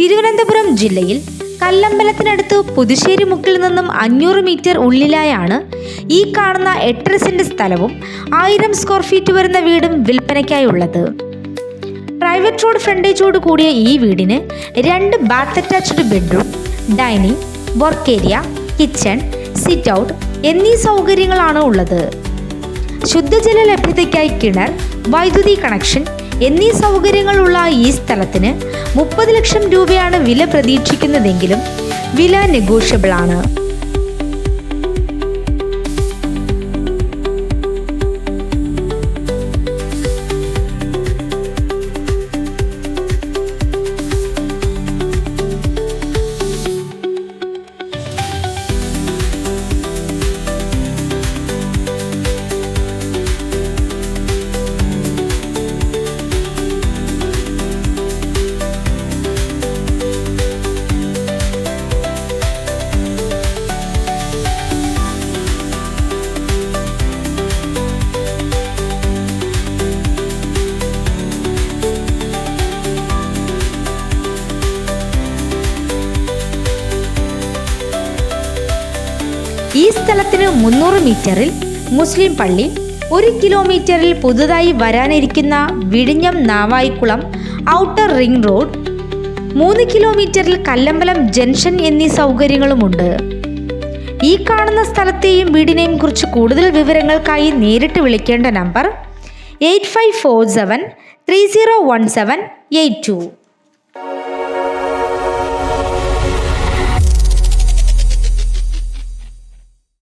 തിരുവനന്തപുരം ജില്ലയിൽ കല്ലമ്പലത്തിനടുത്ത് പുതുശ്ശേരി മുക്കിൽ നിന്നും 500 മീറ്റർ ഉള്ളിലായാണ് ഈ കാണുന്ന 8.5 സെന്റ് സ്ഥലവും 1000 സ്ക്വയർ ഫീറ്റ് വരുന്ന വീടും വിൽപ്പനയ്ക്കായുള്ളത്. പ്രൈവറ്റ് റോഡ് ഫ്രണ്ടേജോട് കൂടിയ ഈ വീടിന് 2 bath attached bedroom, dining, work area, kitchen, sit out എന്നീ സൗകര്യങ്ങളാണ് ഉള്ളത്. ശുദ്ധജല ലഭ്യതയ്ക്കായി കിണർ, വൈദ്യുതി കണക്ഷൻ എന്നീ സൗകര്യങ്ങളുള്ള ഈ സ്ഥലത്തിന് 30 ലക്ഷം രൂപയാണ് വില പ്രതീക്ഷിക്കുന്നതെങ്കിലും വില നെഗോഷ്യബിൾ ആണ്. ഈ സ്ഥലത്തിന് 300 മീറ്ററിൽ മുസ്ലിം പള്ളി, 1 കിലോമീറ്ററിൽ പുതുതായി വരാനിരിക്കുന്ന വിഴിഞ്ഞം നാവായിക്കുളം ഔട്ടർ റിംഗ് റോഡ്, 3 കിലോമീറ്ററിൽ കല്ലമ്പലം ജംഗ്ഷൻ എന്നീ സൗകര്യങ്ങളുമുണ്ട്. ഈ കാണുന്ന സ്ഥലത്തെയും വീടിനെയും കുറിച്ച് കൂടുതൽ വിവരങ്ങൾക്കായി നേരിട്ട് വിളിക്കേണ്ട നമ്പർ 8547301782.